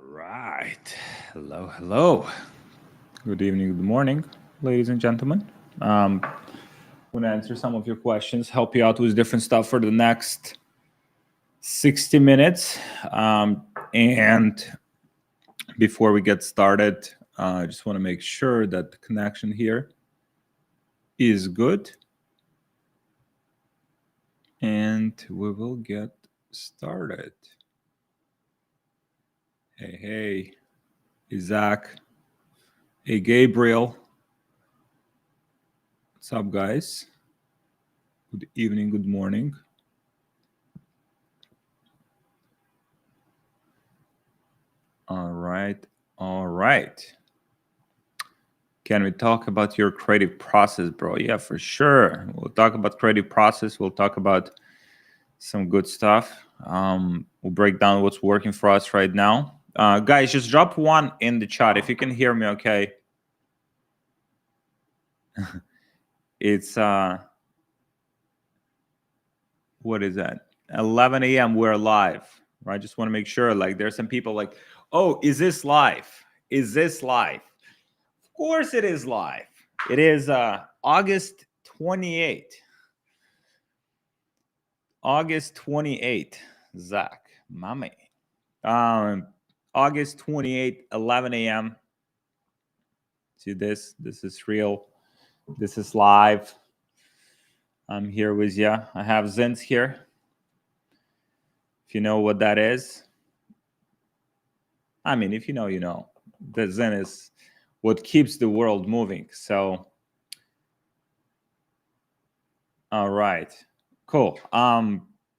right. Hello, hello. Good evening, good morning, ladies and gentlemen. I'm going to answer some of your questions, help you out with different stuff for the next 60 minutes. And before we get started, I just want to make sure that the connection here is good. And we will get started. Hey, Isaac. Hey, Gabriel. What's up, guys? Good evening, good morning. All right. Can we talk about your creative process, bro? Yeah, for sure. We'll talk about creative process. We'll talk about some good stuff. We'll break down what's working for us right now. Guys, just drop one in the chat if you can hear me okay. It's what is that? 11 a.m. We're live. Right? Just want to make sure. Like, there's some people like, oh, is this live? Is this live? Of course it is live. It is August 28th. August 28th, Zach, mommy. August 28th, 11 a.m. See this? This is real. This is live. I'm here with you. I have Zins here. If you know what that is. I mean, if you know, you know. The Zen is what keeps the world moving. So, all right. Cool.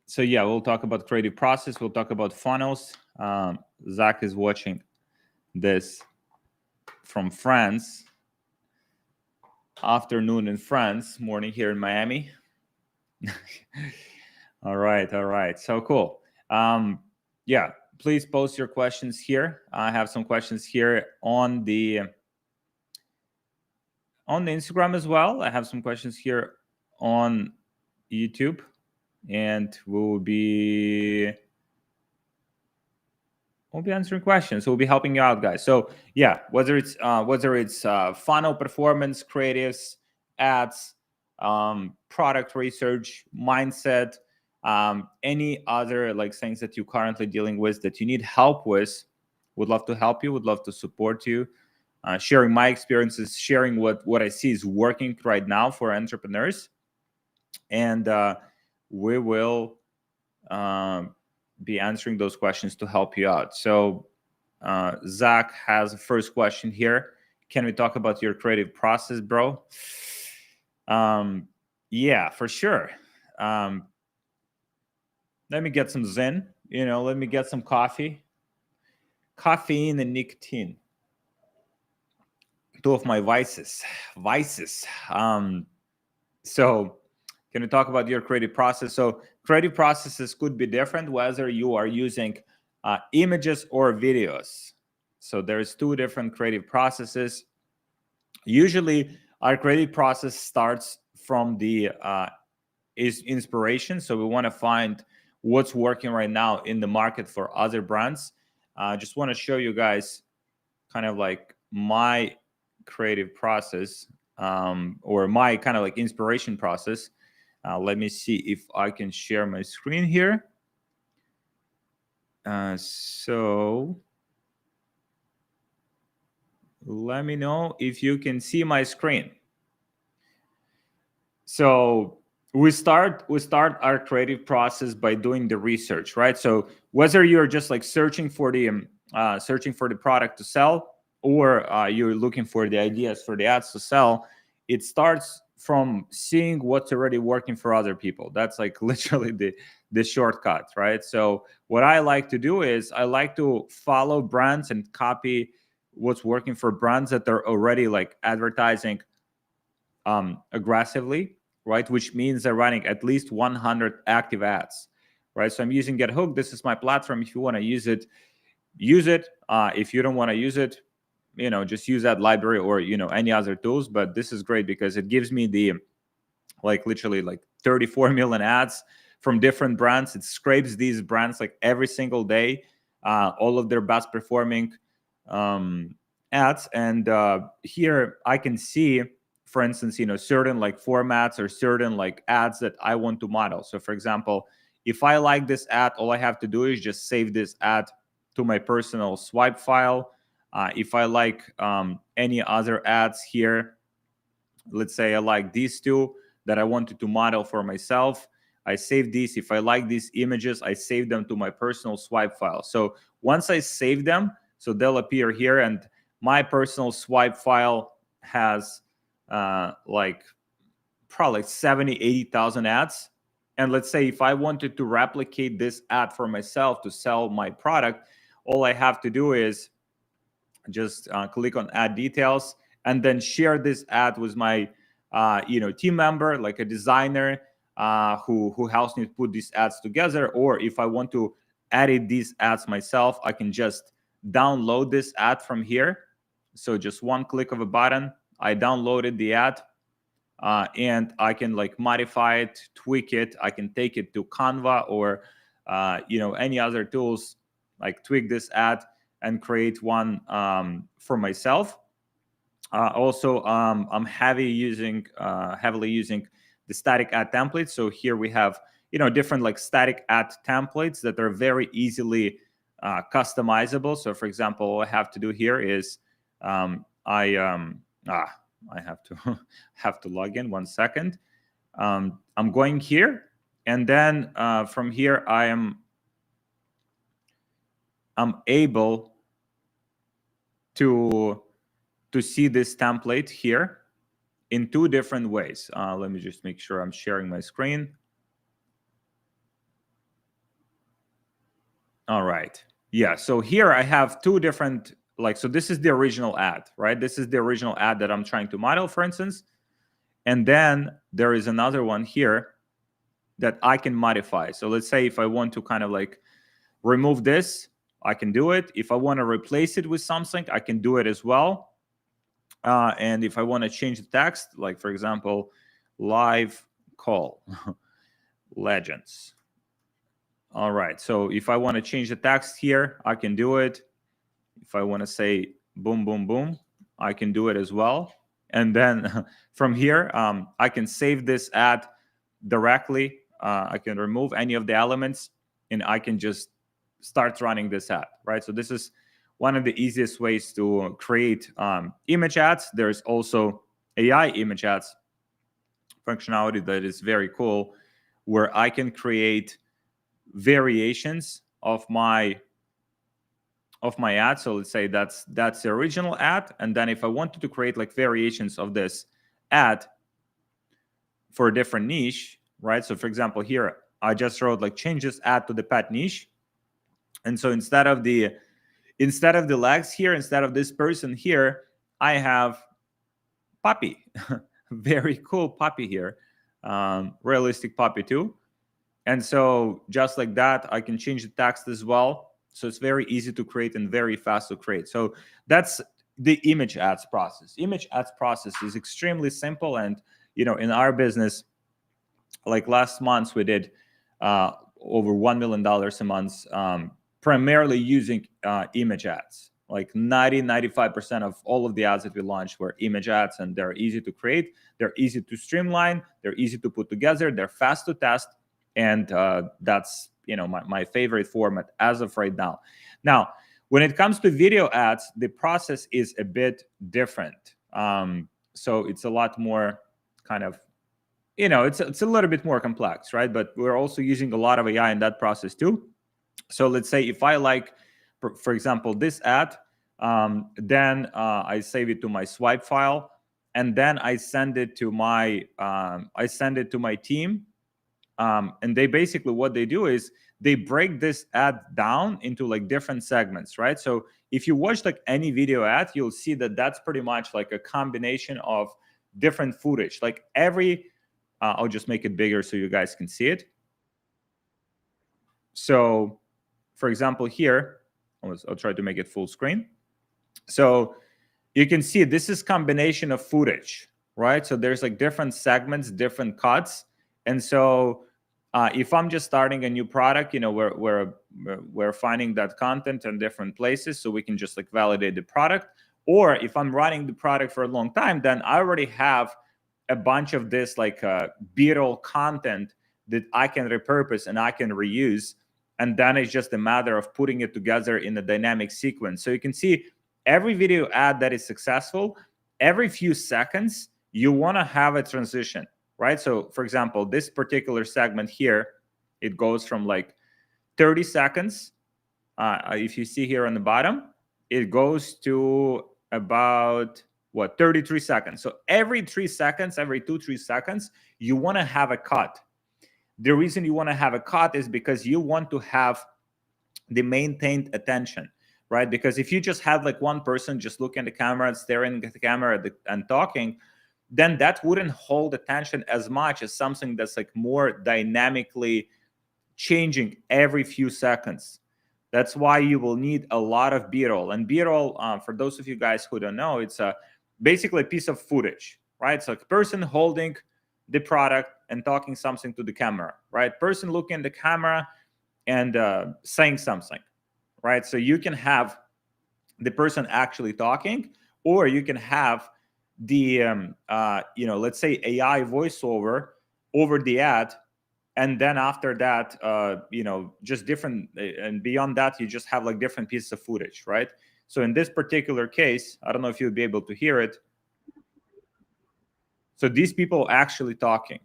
So yeah, we'll talk about creative process. We'll talk about funnels. Zach is watching this from France. Afternoon in France, morning here in Miami. All right. So cool. Yeah, please post your questions here. I have some questions here on the Instagram as well. I have some questions here on YouTube, and we'll be answering questions. So we'll be helping you out, guys. So yeah, whether it's funnel performance, creatives, ads, product research, mindset, any other like things that you're currently dealing with that you need help with, would love to help you. Would love to support you. Sharing my experiences, sharing what I see is working right now for entrepreneurs, and we will be answering those questions to help you out. So Zach has a first question here. Can we talk about your creative process, bro? Yeah, for sure. Let me get some Zen. Let me get some coffee. Caffeine and nicotine. Two of my vices. So can we talk about your creative process? So creative processes could be different whether you are using images or videos. So there's two different creative processes. Usually our creative process starts from the inspiration. So we want to find what's working right now in the market for other brands. Just want to show you guys kind of like my creative process, or my kind of like inspiration process. Let me see if I can share my screen here. So let me know if you can see my screen. So we start our creative process by doing the research, right? So whether you're just like searching for the product to sell, or you're looking for the ideas for the ads to sell, it starts from seeing what's already working for other people. That's like literally the shortcut, right? So what I like to do is I like to follow brands and copy what's working for brands that are already like advertising aggressively, right? Which means they're running at least 100 active ads, right? So I'm using GetHook. This is my platform. If you want to use it, use it. If you don't want to use it, just use that library or any other tools. But this is great because it gives me the literally 34 million ads from different brands. It scrapes these brands like every single day. all of their best performing ads. And here I can see, for instance, certain like formats or certain like ads that I want to model. So for example, if I like this ad, all I have to do is just save this ad to my personal swipe file. If I like any other ads here, let's say I like these two that I wanted to model for myself, I save these. If I like these images, I save them to my personal swipe file. So once I save them, so they'll appear here, and my personal swipe file has like probably 70, 80,000 ads. And let's say if I wanted to replicate this ad for myself to sell my product, all I have to do is just click on add details and then share this ad with my team member, like a designer who helps me put these ads together. Or if I want to edit these ads myself, I can just download this ad from here. So just one click of a button, I downloaded the ad, and I can like modify it, tweak it. I can take it to Canva or any other tools, like tweak this ad and create one for myself. Also, I'm heavily using the static ad templates. So here we have different like static ad templates that are very easily customizable. So for example, all I have to do here is I have to have to log in. 1 second. I'm going here, and then from here I'm able to see this template here in two different ways. Let me just make sure I'm sharing my screen. All right. Yeah. So here I have two different, so this is the original ad, right? This is the original ad that I'm trying to model, for instance. And then there is another one here that I can modify. So let's say if I want to kind of like remove this, I can do it. If I want to replace it with something, I can do it as well. And if I want to change the text, like for example, live call legends. All right. So if I want to change the text here, I can do it. If I want to say boom, boom, boom, I can do it as well. And then from here, I can save this ad directly. I can remove any of the elements, and I can just start running this ad, right? So this is one of the easiest ways to create image ads. There's also AI image ads functionality that is very cool, where I can create variations of my ad. So let's say that's the original ad, and then if I wanted to create like variations of this ad for a different niche, right? So for example, here I just wrote like change this ad to the pet niche, and so instead of the legs here, instead of this person here, I have puppy. Very cool puppy here, realistic puppy too. And so just like that, I can change the text as well. So it's very easy to create and very fast to create. So that's the image ads process. Image ads process is extremely simple. And, in our business, like last month, we did over $1 million a month, primarily using image ads. Like 95% of all of the ads that we launched were image ads, and they're easy to create. They're easy to streamline. They're easy to put together. They're fast to test. And that's my favorite format as of right now. Now, when it comes to video ads, the process is a bit different. So it's a lot more kind of, it's a little bit more complex, right? But we're also using a lot of AI in that process too. So let's say if I like, for example, this ad, then I save it to my swipe file, and then I send it to my team. And they basically, what they do is they break this ad down into like different segments, right? So if you watch like any video ad, you'll see that that's pretty much like a combination of different footage. Like I'll just make it bigger so you guys can see it. So for example, here, I'll try to make it full screen. So you can see this is combination of footage, right? So there's like different segments, different cuts. And so If I'm just starting a new product, we're finding that content in different places, so we can just like validate the product. Or if I'm running the product for a long time, then I already have a bunch of this like B-roll content that I can repurpose and I can reuse. And then it's just a matter of putting it together in a dynamic sequence. So you can see every video ad that is successful, every few seconds, you want to have a transition, right? So for example, this particular segment here, it goes from like 30 seconds. If you see here on the bottom, it goes to about 33 seconds. So every 3 seconds, every 2-3 seconds, you want to have a cut. The reason you want to have a cut is because you want to have the maintained attention, right? Because if you just have like one person just looking at the camera and staring at the camera and talking, then that wouldn't hold attention as much as something that's like more dynamically changing every few seconds. That's why you will need a lot of B-roll. And B-roll, for those of you guys who don't know, it's basically a piece of footage, right? So a person holding the product and talking something to the camera, right? Person looking at the camera and saying something, right? So you can have the person actually talking, or you can have the let's say AI voiceover over the ad, and then after that just different, and beyond that you just have like different pieces of footage, right? So in this particular case, I don't know if you'll be able to hear it. So these people are actually talking,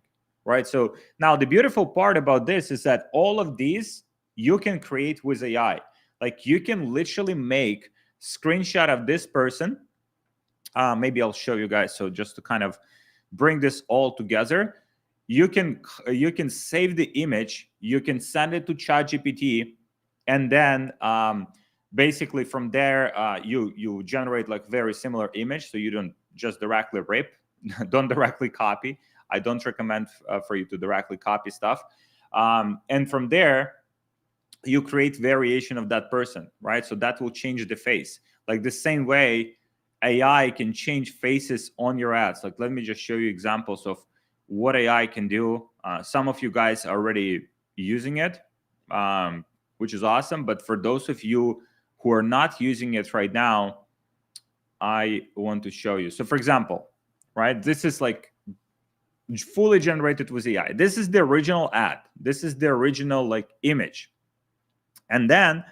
right? So now the beautiful part about this is that all of these you can create with AI. Like you can literally make screenshot of this person. Maybe I'll show you guys. So just to kind of bring this all together, you can save the image, you can send it to ChatGPT, and then basically from there you generate like very similar image. So you don't just directly rip, don't directly copy. I don't recommend for you to directly copy stuff. And from there, you create variation of that person, right? So that will change the face. Like the same way AI can change faces on your ads. Like, let me just show you examples of what AI can do. Some of you guys are already using it, which is awesome. But for those of you who are not using it right now, I want to show you. So for example, right, this is like fully generated with AI. This is the original ad. This is the original like image. And then,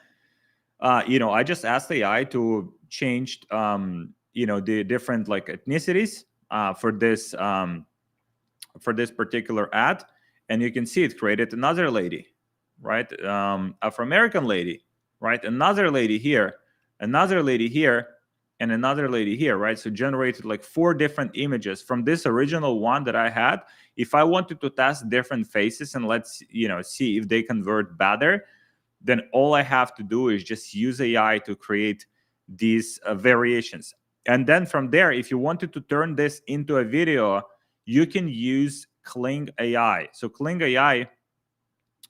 I just asked AI to change, the different like ethnicities for this particular ad, and you can see it created another lady, right? Afro-American lady, right? Another lady here, another lady here, and another lady here, right? So generated like 4 different images from this original one that I had. If I wanted to test different faces and let's see if they convert better, then all I have to do is just use AI to create these variations. And then from there, if you wanted to turn this into a video, you can use Kling AI. So Kling AI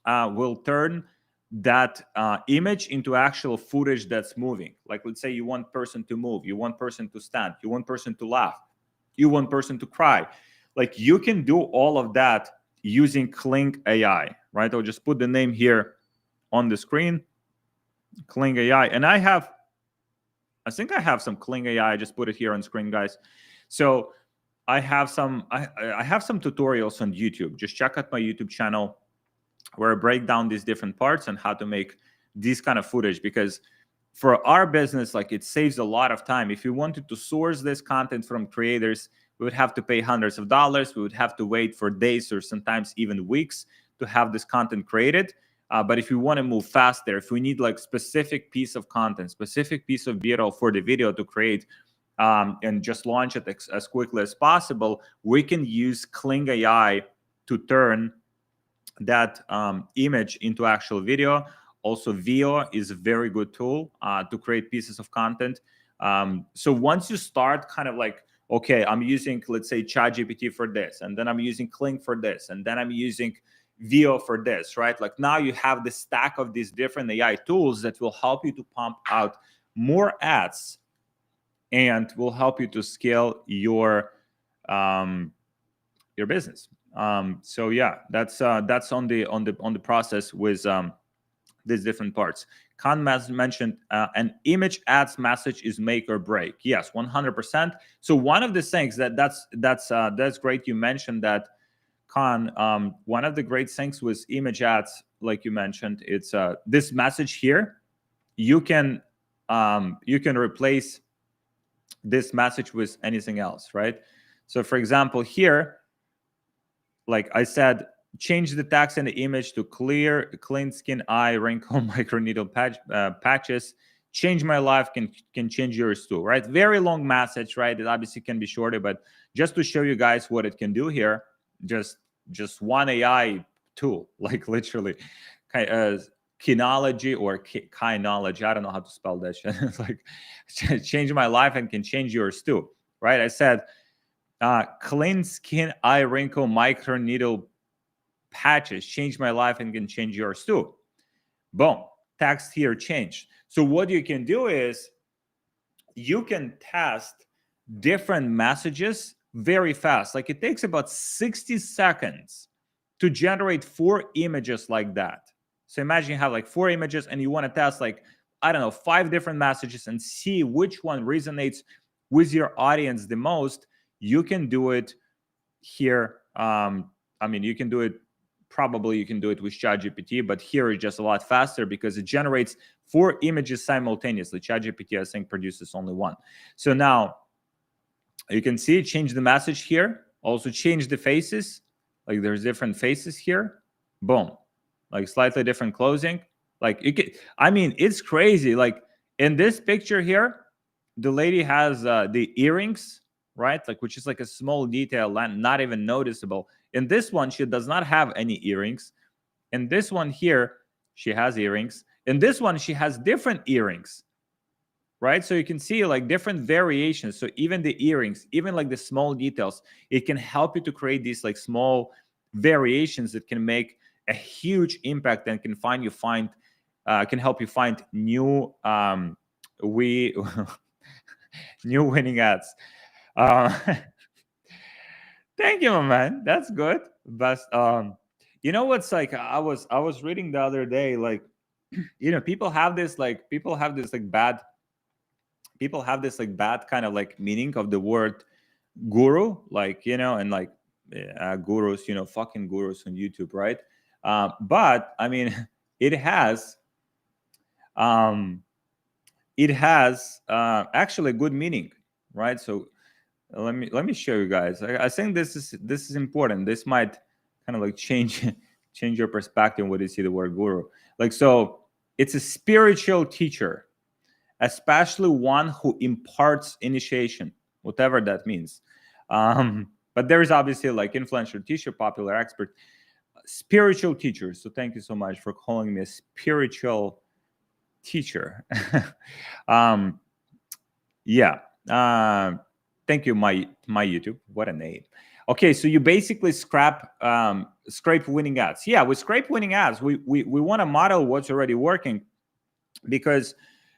will turn that image into actual footage that's moving. Like, let's say you want person to move, you want person to stand, you want person to laugh, you want person to cry. Like, you can do all of that using Kling AI, right? I'll just put the name here on the screen, Kling AI. And I think I have some Kling AI. I just put it here on screen, guys. So I have some tutorials on YouTube. Just check out my YouTube channel where I break down these different parts and how to make this kind of footage, because for our business, like, it saves a lot of time. If we wanted to source this content from creators, we would have to pay hundreds of dollars. We would have to wait for days or sometimes even weeks to have this content created. But if we want to move faster, if we need like specific piece of content, specific piece of B-roll for the video to create and just launch it as quickly as possible, we can use Kling AI to turn that image into actual video. Also, Veo is a very good tool to create pieces of content. So once you start kind of like, okay, I'm using, let's say, ChatGPT for this, and then I'm using Kling for this, and then I'm using Veo for this, right? Like, now you have the stack of these different AI tools that will help you to pump out more ads and will help you to scale your business. So yeah, that's on the process with these different parts. Khan mentioned an image ads message is make or break. Yes, 100%. So one of the things that's great. You mentioned that, Khan. One of the great things with image ads, like you mentioned, it's this message here. You can replace this message with anything else, right? So for example, here, like I said, change the text in the image to clean skin, eye, wrinkle, microneedle patches. Change my life can change yours too, right? Very long message, right? It obviously can be shorter, but just to show you guys what it can do here, just one AI tool, like literally, Kinology or Kinology. I don't know how to spell that shit. It's like change my life and can change yours too, right? I said clean skin, eye, wrinkle, microneedle patches change my life and can change yours too. Boom, text here changed. So what you can do is you can test different messages very fast. Like it takes about 60 seconds to generate 4 images like that. So imagine you have like 4 images and you want to test like, I don't know, 5 different messages and see which one resonates with your audience the most. You can do it here. I mean, you can do it, probably you can do it with ChatGPT, but here it's just a lot faster because it generates 4 images simultaneously. ChatGPT, I think, produces only 1. So now you can see, change the message here. Also change the faces. Like there's different faces here. Boom. Like slightly different closing. Like you can, I mean, it's crazy. Like in this picture here, the lady has the earrings, right? Like, which is like a small detail, not even noticeable. In this one, she does not have any earrings. In this one here, she has earrings. In this one, she has different earrings, right? So you can see like different variations. So even the earrings, even like the small details, it can help you to create these like small variations that can make a huge impact and can can help you find new new winning ads. Thank you, my man. That's good. But you know what's like? I was reading the other day, like, you know, people have this like bad kind of like meaning of the word guru, like, you know, and like gurus, you know, fucking gurus on YouTube, right? But I mean, it has actually good meaning, right? So let me show you guys. I think this is important. This might kind of like change your perspective when you see the word guru. Like, so it's a spiritual teacher, especially one who imparts initiation, whatever that means. But there is obviously like influential teacher, popular expert, spiritual teacher. So thank you so much for calling me a spiritual teacher. Yeah. Thank you, my YouTube. What a name. Okay, so you basically scrape winning ads. Yeah, with scrape winning ads, we want to model what's already working, because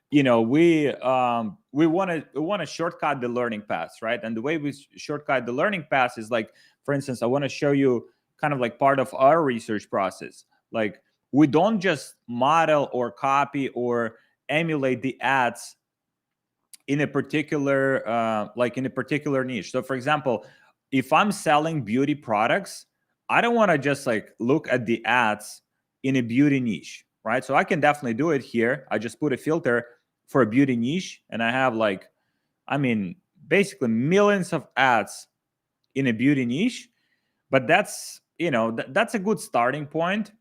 you know we want to shortcut the learning path, right? And the way we shortcut the learning path is like, for instance, I want to show you kind of like part of our research process. Like, we don't just model or copy or emulate the ads in a particular niche. So for example, if I'm selling beauty products, I don't want to just like look at the ads in a beauty niche, right? So I can definitely do it here. I just put a filter for a beauty niche, and I have like, I mean, basically millions of ads in a beauty niche. But that's, you know, that's a good starting point,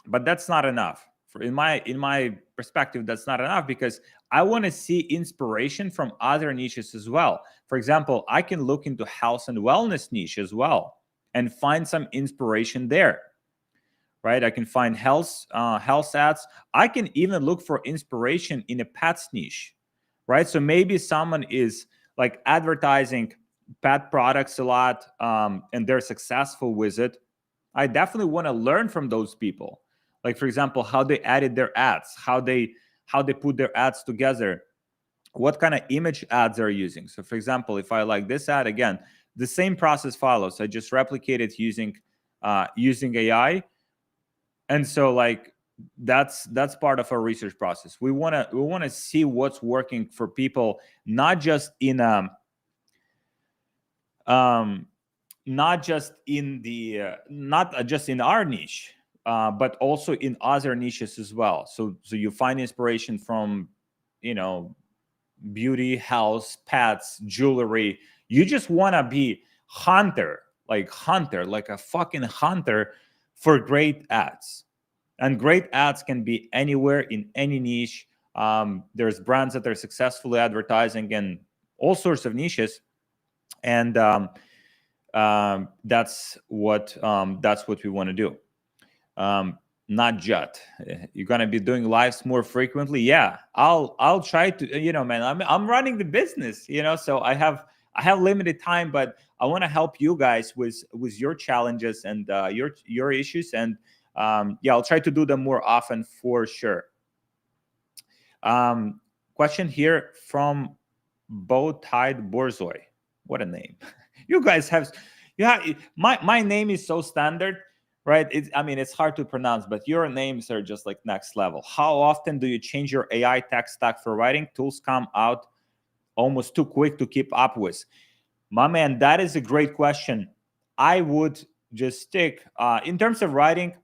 but that's not enough. In my perspective, that's not enough, because I want to see inspiration from other niches as well. For example, I can look into health and wellness niche as well and find some inspiration there, right? I can find health ads. I can even look for inspiration in a pets niche, right? So maybe someone is like advertising pet products a lot, and they're successful with it. I definitely want to learn from those people. Like, for example, how they added their ads, how they put their ads together, what kind of image ads they're using. So for example, if I like this ad, again, the same process follows. I just replicate it using AI. And so like that's part of our research process. We want to see what's working for people, not just in not just in our niche, but also in other niches as well. So you find inspiration from, beauty, health, pets, jewelry. You just want to be hunter, like a fucking hunter for great ads. And great ads can be anywhere in any niche. There's brands that are successfully advertising in all sorts of niches, and that's what we want to do. Not Jut. You're gonna be doing lives more frequently. Yeah, I'll try to. Man, I'm running the business. So I have limited time, but I want to help you guys with your challenges and your issues, and I'll try to do them more often for sure. Question here from Bowtied Borzoi. What a name! You guys have, my name is so standard, right? It's hard to pronounce, but your names are just like next level. How often do you change your AI tech stack for writing? Tools come out almost too quick to keep up with. My man, that is a great question. I would just stick, in terms of writing,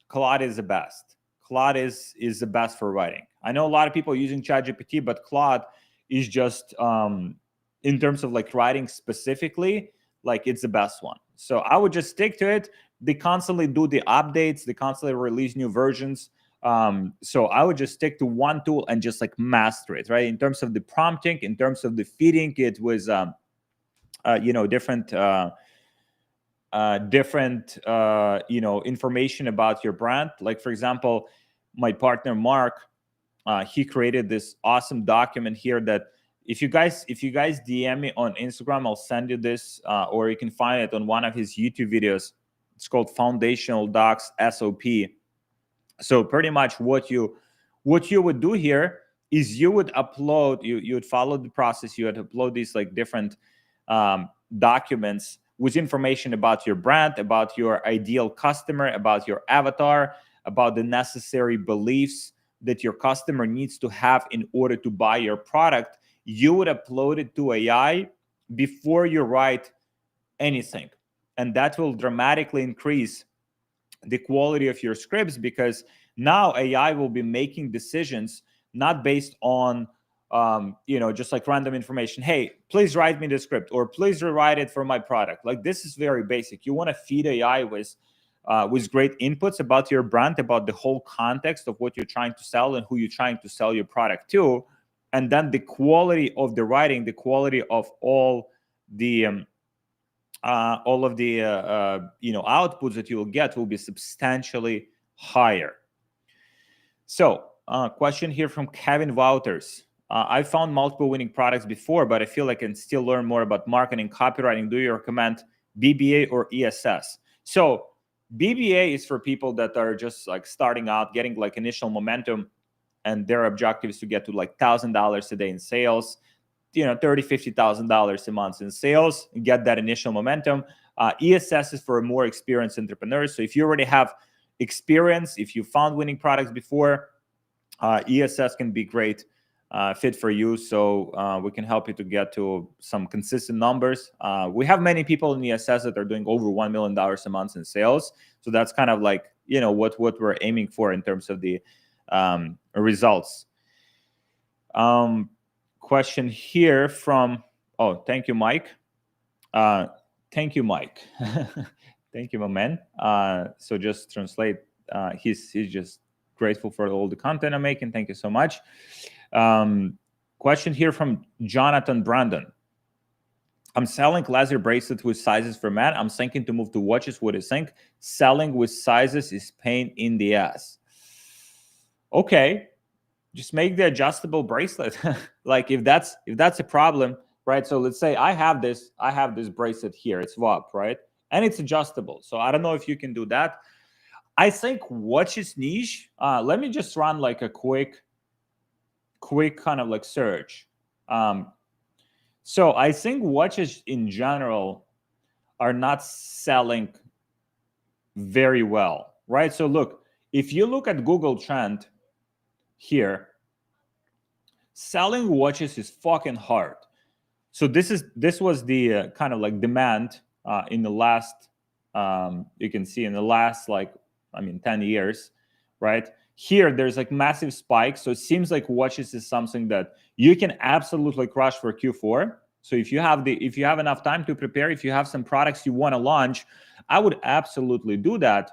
Claude is the best. Claude is the best for writing. I know a lot of people using ChatGPT, but Claude is just, in terms of like writing specifically, like it's the best one. So I would just stick to it. They constantly do the updates. They constantly release new versions. So I would just stick to one tool and just like master it, right? In terms of the prompting, in terms of the feeding it with, different information about your brand. Like for example, my partner Mark, he created this awesome document here that if you guys DM me on Instagram, I'll send you this, or you can find it on one of his YouTube videos. It's called Foundational Docs SOP. So pretty much what you would do here is you would upload, you would follow the process. You would upload these like different documents with information about your brand, about your ideal customer, about your avatar, about the necessary beliefs that your customer needs to have in order to buy your product. You would upload it to AI before you write anything. And that will dramatically increase the quality of your scripts, because now AI will be making decisions not based on just like random information. Hey, please write me the script, or please rewrite it for my product. Like this is very basic. You want to feed AI with great inputs about your brand, about the whole context of what you're trying to sell and who you're trying to sell your product to. And then the quality of the writing, the quality of all of the outputs that you will get will be substantially higher. So question here from Kevin Wouters. I found multiple winning products before, but I feel like I can still learn more about marketing, copywriting. Do you recommend BBA or ESS? So BBA is for people that are just like starting out, getting like initial momentum, and their objective is to get to like $1,000 a day in sales, $30,000-$50,000 a month in sales, and get that initial momentum. ESS is for more experienced entrepreneurs. So if you already have experience, if you found winning products before, ESS can be great fit for you. So we can help you to get to some consistent numbers. We have many people in ESS that are doing over $1 million a month in sales. So that's kind of like, what we're aiming for in terms of the results. Question here from, thank you, Mike. Thank you, Mike. Thank you, my man. So just translate, he's just grateful for all the content I'm making. Thank you so much. Question here from Jonathan Brandon. I'm selling laser bracelets with sizes for men. I'm thinking to move to watches. What do you think? Selling with sizes is pain in the ass. Okay, just make the adjustable bracelet. Like if that's a problem, right? So let's say I have this bracelet here. It's WAP, right? And it's adjustable. So I don't know if you can do that. I think watches niche. Let me just run like a quick kind of like search. So I think watches in general are not selling very well, right? So look, if you look at Google Trend here, selling watches is fucking hard. So this was the kind of like demand in the last, you can see in the last, like, I mean, 10 years, right? Here there's like massive spikes. So it seems like watches is something that you can absolutely crush for Q4. So if you have enough time to prepare, if you have some products you want to launch, I would absolutely do that.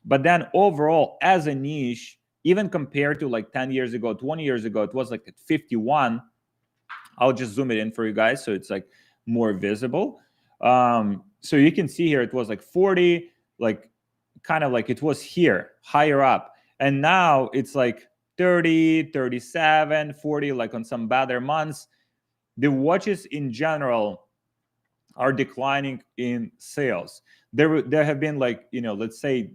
But then overall, as a niche, even compared to like 10 years ago, 20 years ago, it was like at 51. I'll just zoom it in for you guys so it's like more visible. So you can see here it was like 40, like kind of like it was here, higher up. And now it's like 30, 37, 40, like on some better months. The watches in general are declining in sales. There have been like, let's say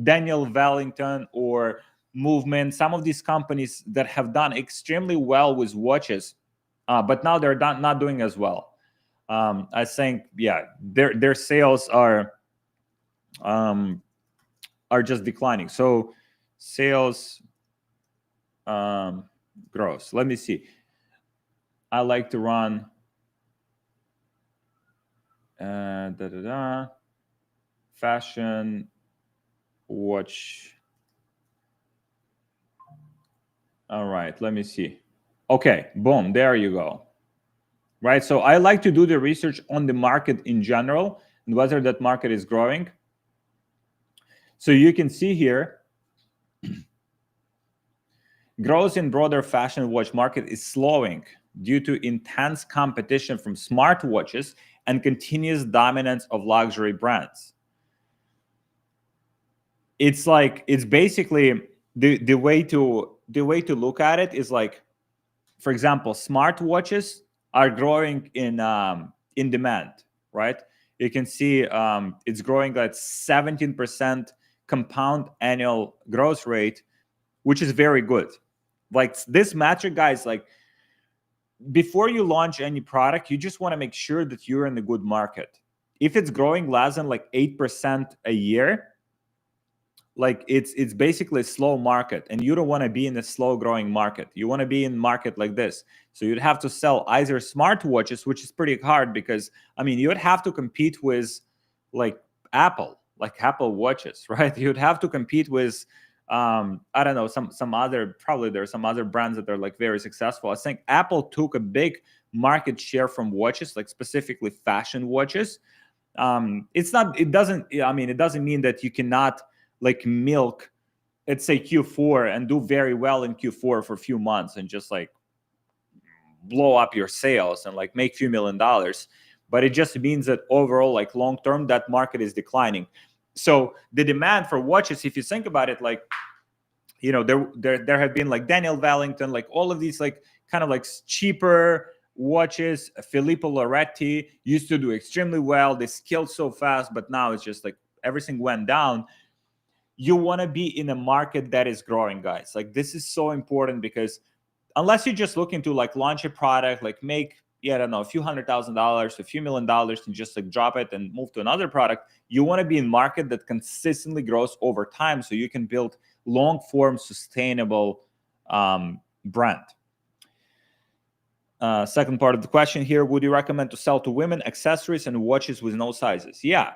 Daniel Wellington or Movement, some of these companies that have done extremely well with watches, but now they're not doing as well. I think, yeah, their sales are just declining. So sales gross. Let me see. I like to run fashion watch. All right, let me see. Okay, boom, there you go. Right, so I like to do the research on the market in general and whether that market is growing. So you can see here, growth in broader fashion watch market is slowing due to intense competition from smartwatches and continuous dominance of luxury brands. It's like, it's basically the way to look at it is like, for example, smartwatches are growing in demand, right? You can see it's growing at 17% compound annual growth rate, which is very good. Like this metric, guys, like before you launch any product, you just want to make sure that you're in a good market. If it's growing less than like 8% a year, like it's basically a slow market, and you don't want to be in a slow growing market. You want to be in market like this. So you'd have to sell either smartwatches, which is pretty hard because I mean you would have to compete with like Apple watches, right? You'd have to compete with I don't know, some other, probably there are some other brands that are like very successful. I think Apple took a big market share from watches, like specifically fashion watches. It doesn't mean that you cannot like milk, let's say Q4, and do very well in Q4 for a few months and just like blow up your sales and like make a few $1 million. But it just means that overall, like long term, that market is declining. So the demand for watches, if you think about it, like, there have been like Daniel Wellington, like all of these like kind of like cheaper watches. Filippo Loretti used to do extremely well. They scaled so fast, but now it's just like everything went down. You want to be in a market that is growing, guys. Like this is so important because unless you're just looking to like launch a product, like make, I don't know, a few $100,000, a few $1 million and just like drop it and move to another product, you want to be in market that consistently grows over time so you can build long form sustainable brand. Second part of the question here, would you recommend to sell to women accessories and watches with no sizes? Yeah,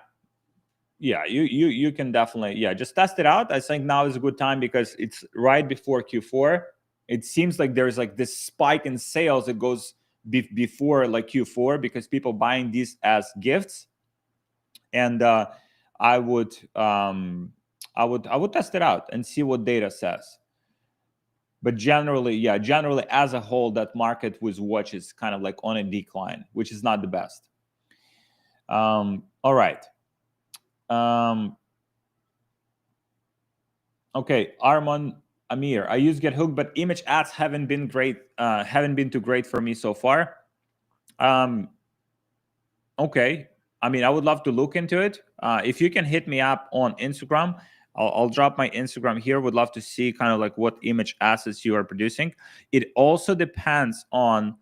you can definitely, just test it out. I think now is a good time because it's right before Q4. It seems like there's like this spike in sales that goes before like Q4 because people buying these as gifts. And I would test it out and see what data says. But generally as a whole, that market with watches kind of like on a decline, which is not the best. All right. Okay, Armand Amir, I use GetHook, but image ads haven't been too great for me so far. Okay, I mean, I would love to look into it. If you can hit me up on Instagram, I'll drop my Instagram here. Would love to see kind of like what image assets you are producing. It also depends on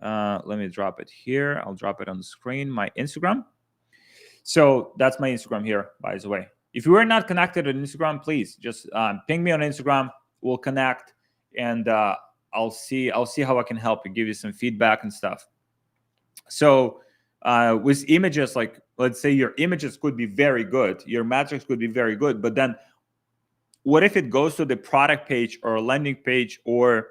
Let me drop it here. I'll drop it on the screen, my Instagram. So that's my Instagram here, by the way. If you are not connected on Instagram, please just ping me on Instagram. We'll connect, and I'll see how I can help you, give you some feedback and stuff. So with images, like let's say your images could be very good, your metrics could be very good, but then what if it goes to the product page or a landing page or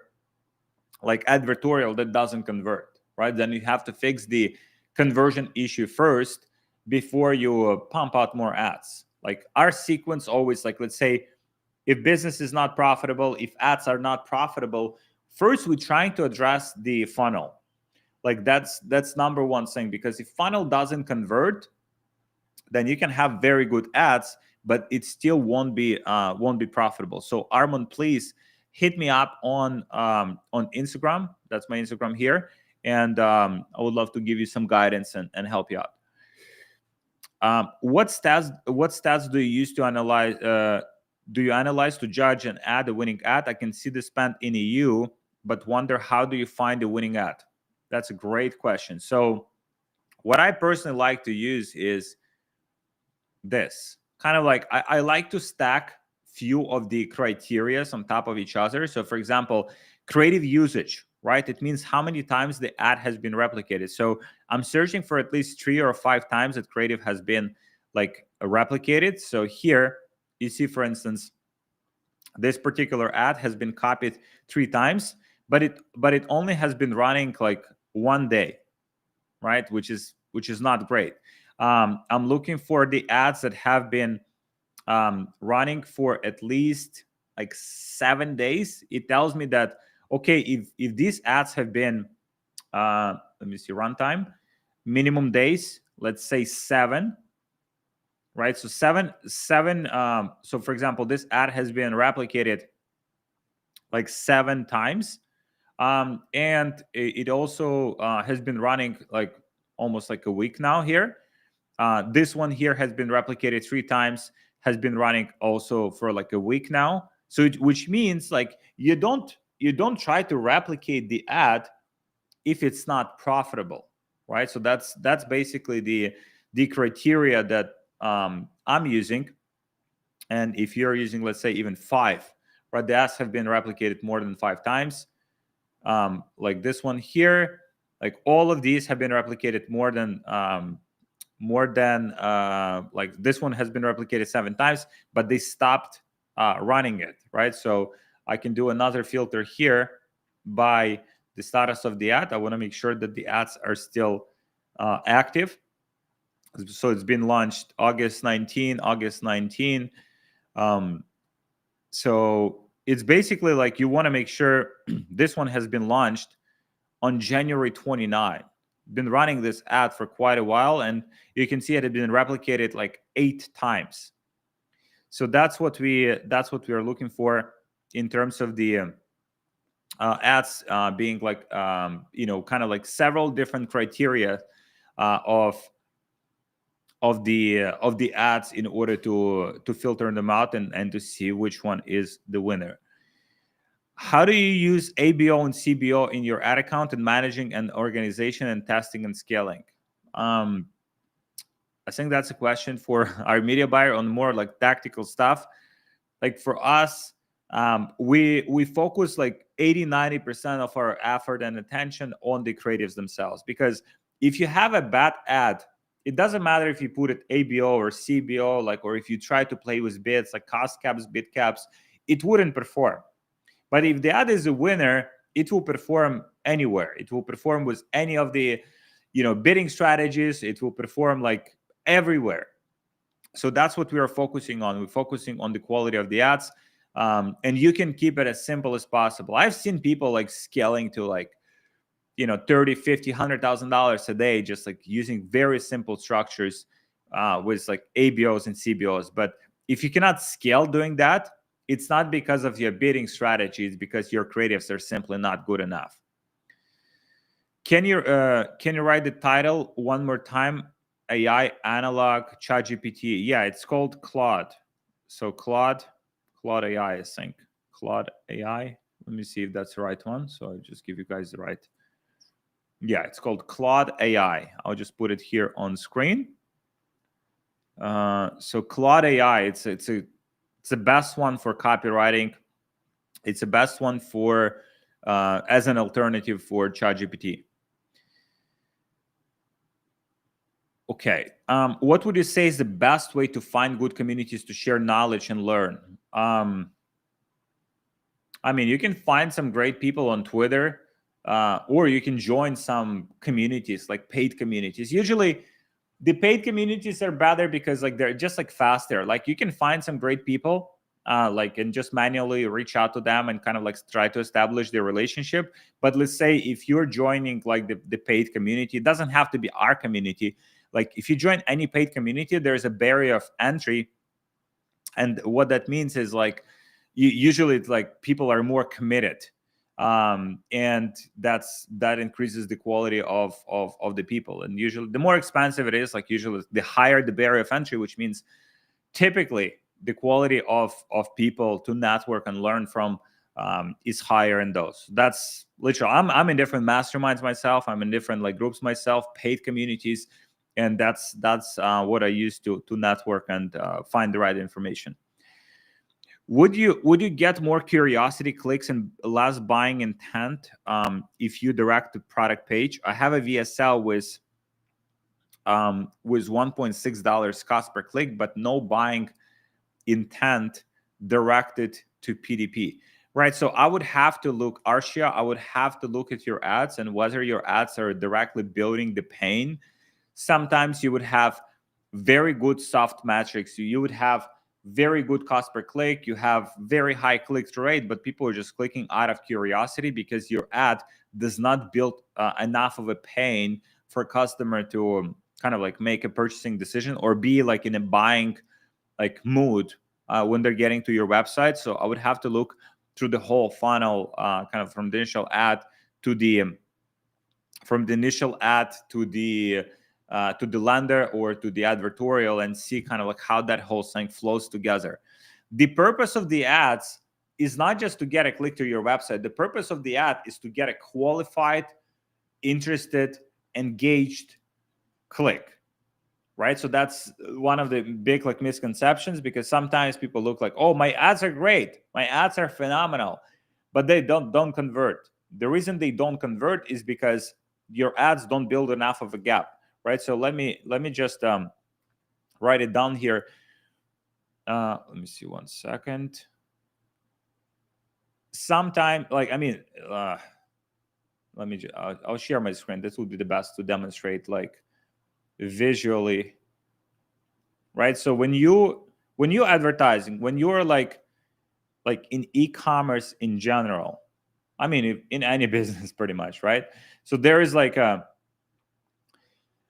like advertorial that doesn't convert, right? Then you have to fix the conversion issue first before you pump out more ads. Like our sequence always, like let's say if business is not profitable, if ads are not profitable, first we're trying to address the funnel. Like that's number one thing, because if funnel doesn't convert, then you can have very good ads, but it still won't be profitable. So Armand, please hit me up on Instagram. That's my Instagram here, and I would love to give you some guidance and help you out. What stats do you use to analyze? Do you analyze to judge an ad, a winning ad? I can see the spend in EU, but wonder how do you find a winning ad? That's a great question. So what I personally like to use is this. Kind of like I like to stack few of the criteria on top of each other. So for example, creative usage, right? It means how many times the ad has been replicated. So I'm searching for at least 3 or 5 times that creative has been like replicated. So here you see, for instance, this particular ad has been copied 3 times, but it only has been running like 1 day, right? Which is not great. I'm looking for the ads that have been running for at least like 7 days. It tells me that, okay, if these ads have been, let me see, runtime, minimum days, let's say 7, right? So seven. So for example, this ad has been replicated like 7 times. And it also has been running like almost like a week now here. This one here has been replicated 3 times, has been running also for like a week now. So which means like you don't try to replicate the ad if it's not profitable, right? So that's basically the criteria that I'm using. And if you're using, let's say, even 5, right, the ads have been replicated more than 5 times. Like this one here, like all of these have been replicated more than like this one has been replicated 7 times, but they stopped running it, right? So I can do another filter here by the status of the ad. I want to make sure that the ads are still active. So it's been launched August 19. So it's basically like you want to make sure this one has been launched on January 29. Been running this ad for quite a while, and you can see it had been replicated like 8 times. So that's what we are looking for in terms of the ads being like kind of like several different criteria of the ads in order to filter them out and to see which one is the winner. How do you use ABO and CBO in your ad account and managing an organization and testing and scaling? I think that's a question for our media buyer on more like tactical stuff. Like for us, we focus like 80-90% of our effort and attention on the creatives themselves, because if you have a bad ad, it doesn't matter if you put it ABO or CBO, like, or if you try to play with bids like cost caps, bid caps, it wouldn't perform. But if the ad is a winner, it will perform anywhere. It will perform with any of the, bidding strategies. It will perform like everywhere. So that's what we are focusing on. We're focusing on the quality of the ads, and you can keep it as simple as possible. I've seen people like scaling to like, $30, $50, $100,000 a day, just like using very simple structures with like ABOs and CBOs. But if you cannot scale doing that, it's not because of your bidding strategy. It's because your creatives are simply not good enough. Can you write the title one more time? AI analog ChatGPT. Yeah, it's called Claude. So Claude AI, I think. Claude AI. Let me see if that's the right one. So I'll just give you guys the right Yeah, it's called Claude AI. I'll just put it here on screen. So Claude AI, it's the best one for copywriting. It's the best one for as an alternative for ChatGPT. Okay. What would you say is the best way to find good communities to share knowledge and learn? I mean, you can find some great people on Twitter, or you can join some communities, like paid communities. Usually, the paid communities are better because like they're just like faster. Like you can find some great people, like and just manually reach out to them and kind of like try to establish their relationship. But let's say if you're joining like the paid community, it doesn't have to be our community. Like if you join any paid community, there's a barrier of entry, and what that means is like usually it's like people are more committed, and that increases the quality of the people. And usually the more expensive it is, like usually the higher the barrier of entry, which means typically the quality of people to network and learn from is higher in those. That's literal. I'm in different masterminds myself. I'm in different like groups myself, paid communities, and that's what I use to network and find the right information. Would you get more curiosity clicks and less buying intent if you direct the product page? I have a VSL with $1.6 cost per click, but no buying intent directed to PDP, right? So I would have to look, Arshia, I would have to look at your ads and whether your ads are directly building the pain. Sometimes you would have very good soft metrics. You would have very good cost per click. You have very high click-through rate, but people are just clicking out of curiosity because your ad does not build enough of a pain for a customer to kind of like make a purchasing decision or be like in a buying like mood when they're getting to your website. So I would have to look through the whole funnel, kind of from the initial ad to the to the lender or to the advertorial, and see kind of like how that whole thing flows together. The purpose of the ads is not just to get a click to your website. The purpose of the ad is to get a qualified, interested, engaged click, right? So that's one of the big like misconceptions, because sometimes people look like, oh, my ads are great, my ads are phenomenal, but they don't convert. The reason they don't convert is because your ads don't build enough of a gap, right? So let me just write it down here. Let me see 1 second. Sometime, like, I mean, let me I'll share my screen. This would be the best to demonstrate like visually, right? So when you advertising, when you're like in e-commerce in general, I mean in any business pretty much, right? So there is like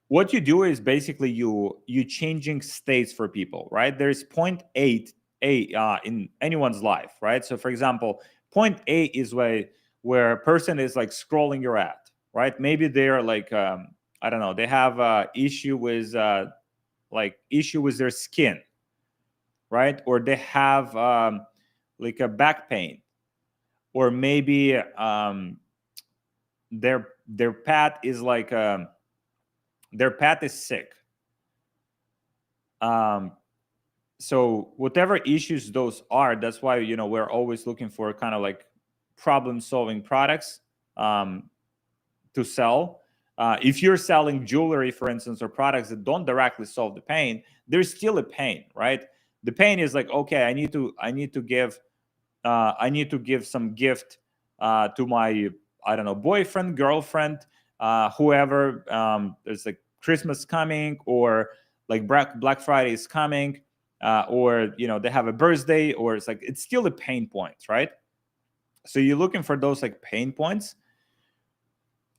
what you do is basically you changing states for people, right? There's point A in anyone's life, right? So for example, point A is where a person is like scrolling your ad, right? Maybe they're like I don't know, they have issue with their skin, right? Or they have like a back pain, or maybe their pet is like their pet is sick. So whatever issues those are, that's why we're always looking for kind of like problem-solving products to sell. If you're selling jewelry, for instance, or products that don't directly solve the pain, there's still a pain, right? The pain is like, okay, I need to give some gift to my, I don't know, boyfriend, girlfriend, whoever. There's like Christmas coming, or like Black Friday is coming, or they have a birthday, or it's still a pain point, right? So you're looking for those like pain points,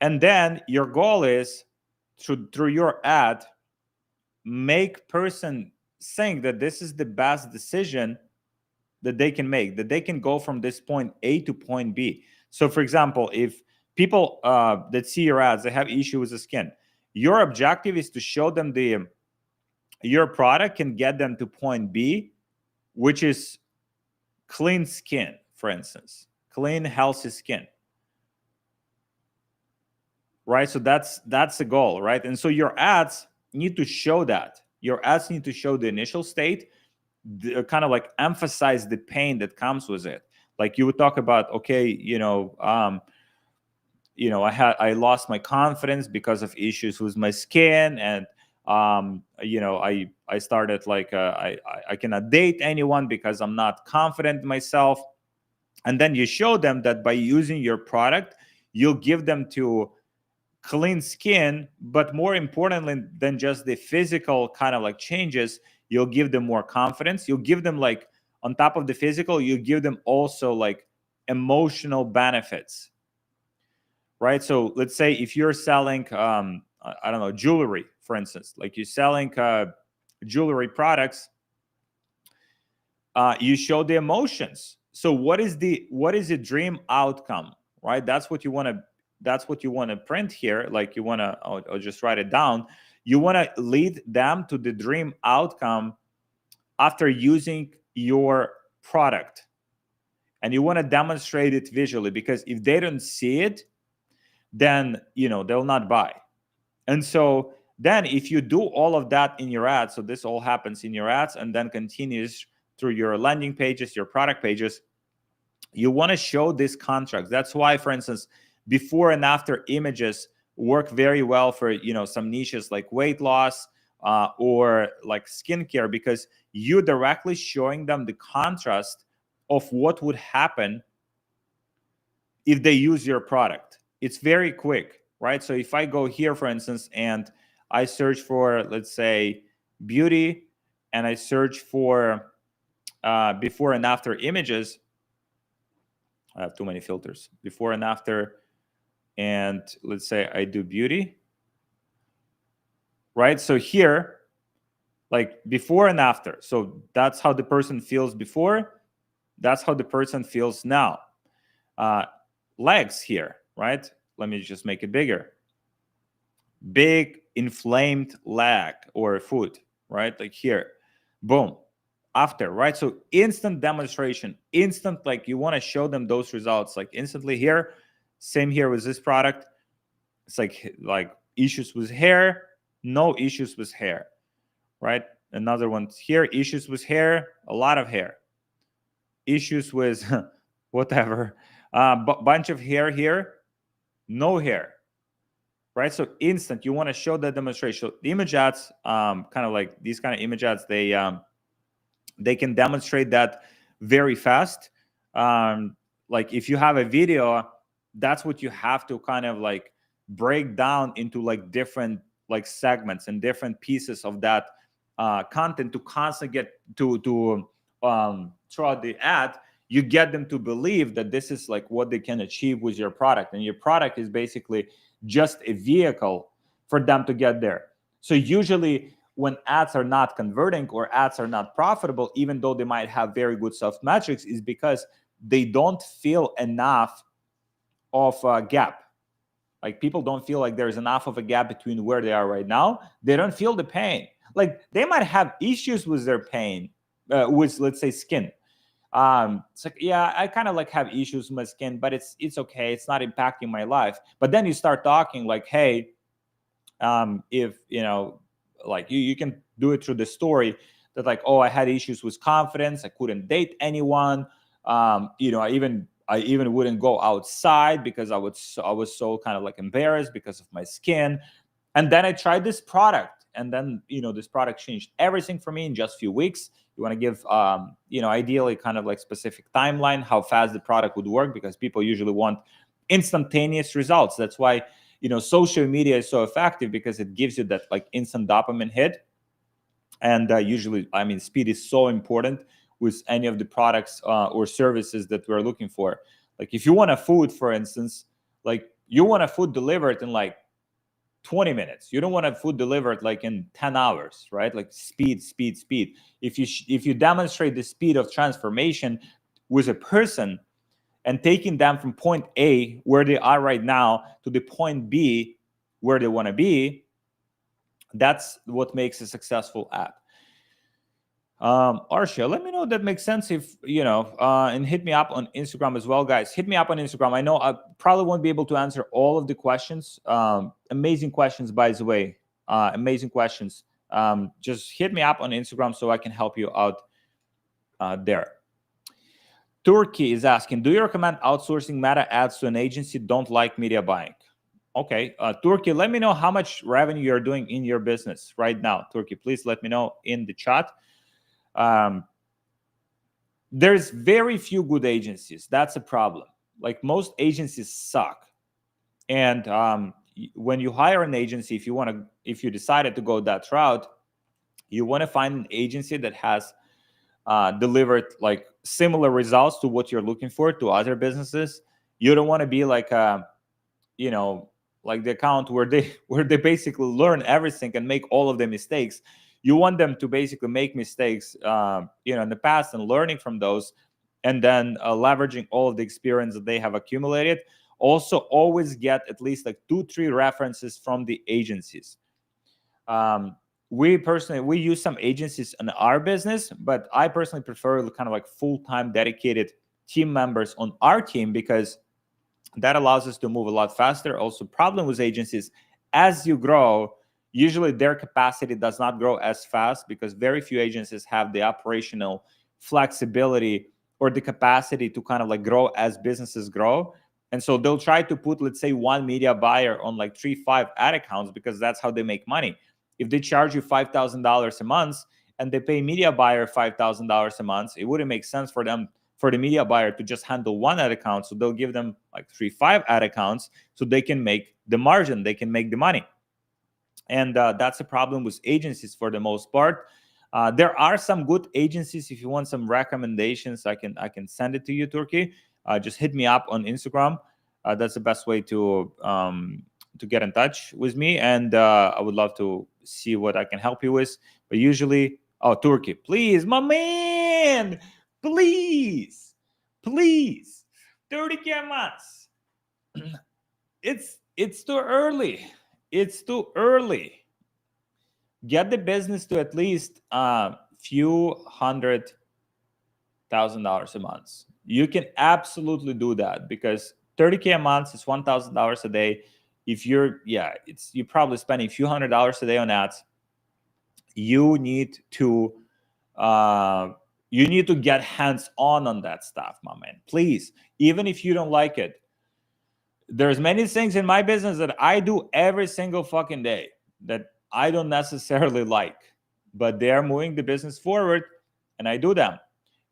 and then your goal is through your ad, make person think that this is the best decision that they can make, that they can go from this point A to point B. So for example, if people that see your ads, they have issue with the skin, your objective is to show them your product can get them to point B, which is clean skin, for instance, clean, healthy skin. right? So that's the goal, right? And so your ads need to show that. Your ads need to show the initial state, kind of like emphasize the pain that comes with it. Like you would talk about, okay, I lost my confidence because of issues with my skin, and I started like I cannot date anyone because I'm not confident in myself. And then you show them that by using your product, you'll give them to clean skin, but more importantly than just the physical kind of like changes, you'll give them more confidence. You'll give them, like, on top of the physical, you give them also like emotional benefits, right? So let's say if you're selling I don't know, jewelry, for instance, like you're selling jewelry products, you show the emotions. So what is the dream outcome, right? That's what you want to print here. Like you want to, I'll just write it down. You want to lead them to the dream outcome after using your product, and you want to demonstrate it visually, because if they don't see it, then they'll not buy. And so then if you do all of that in your ads, so this all happens in your ads and then continues through your landing pages, your product pages, you want to show this contrast. That's why, for instance, before and after images work very well for some niches like weight loss or like skincare, because you're directly showing them the contrast of what would happen if they use your product. It's very quick, right? So if I go here, for instance, and I search for, let's say, beauty, and I search for before and after images, I have too many filters. Before and after, and let's say I do beauty, right? So here, like before and after. So that's how the person feels before. That's how the person feels now. Legs here, right? Let me just make it bigger. Big inflamed leg or foot, right? Like here, boom, after, right? So instant demonstration, instant, like you want to show them those results like instantly here. Same here with this product. It's like issues with hair, no issues with hair, right? Another one here, issues with hair, a lot of hair. Issues with whatever, bunch of hair here, no hair, right? So instant, you want to show that demonstration. So the image ads, kind of like these kind of image ads, they can demonstrate that very fast. Like if you have a video, that's what you have to kind of like break down into like different like segments and different pieces of that content to constantly get to throughout the ad. You get them to believe that this is like what they can achieve with your product, and your product is basically just a vehicle for them to get there. So usually when ads are not converting or ads are not profitable, even though they might have very good soft metrics, is because they don't feel enough of a gap. Like people don't feel like there's enough of a gap between where they are right now. They don't feel the pain. Like they might have issues with their pain, with, let's say, skin. It's like, yeah, I kind of like have issues with my skin, but it's okay. It's not impacting my life. But then you start talking like, hey, if like you can do it through the story that like, oh, I had issues with confidence. I couldn't date anyone. I even wouldn't go outside because I was so kind of like embarrassed because of my skin. And then I tried this product, and then this product changed everything for me in just a few weeks. You want to give ideally kind of like specific timeline how fast the product would work, because people usually want instantaneous results. That's why social media is so effective, because it gives you that like instant dopamine hit. And usually, I mean, speed is so important with any of the products or services that we're looking for. Like if you want a food, for instance, like you want a food delivered in like 20 minutes. You don't want a food delivered like in 10 hours, right? Like speed. If you demonstrate the speed of transformation with a person and taking them from point A, where they are right now, to the point B, where they want to be, that's what makes a successful ad. Arshia, let me know if that makes sense. If and hit me up on Instagram as well, guys. Hit me up on Instagram. I know I probably won't be able to answer all of the questions. Amazing questions, by the way. Amazing questions. Just hit me up on Instagram so I can help you out there. Turkey is asking, do you recommend outsourcing Meta ads to an agency? Don't like media buying. Okay, Turkey, let me know how much revenue you're doing in your business right now. Turkey, please let me know in the chat. There's very few good agencies. That's a problem. Like, most agencies suck. And when you hire an agency, if you decided to go that route, you want to find an agency that has delivered like similar results to what you're looking for to other businesses. You don't want to be like like the account where they basically learn everything and make all of the mistakes. You want them to basically make mistakes in the past and learning from those, and then leveraging all of the experience that they have accumulated. Also, always get at least like 2-3 references from the agencies. We use some agencies in our business, but I personally prefer kind of like full-time dedicated team members on our team, because that allows us to move a lot faster. Also, problem with agencies, as you grow, usually their capacity does not grow as fast, because very few agencies have the operational flexibility or the capacity to kind of like grow as businesses grow. And so they'll try to put, let's say, one media buyer on like 3-5 ad accounts, because that's how they make money. If they charge you $5,000 a month and they pay media buyer $5,000 a month, it wouldn't make sense for the media buyer to just handle one ad account. So they'll give them like 3-5 ad accounts so they can make the margin, they can make the money. And that's a problem with agencies for the most part. There are some good agencies. If you want some recommendations, I can send it to you, Turkey. Just hit me up on Instagram. That's the best way to get in touch with me, and I would love to see what I can help you with. But usually, Turkey, please, my man, please, 30K months. It's too early. It's too early. Get the business to at least a few $100,000 a month. You can absolutely do that, because 30K a month is $1,000 a day. If you're probably spending a few $100s a day on ads. You need to get hands-on that stuff, my man. Please, even if you don't like it. There's many things in my business that I do every single fucking day that I don't necessarily like, but they're moving the business forward, and I do them.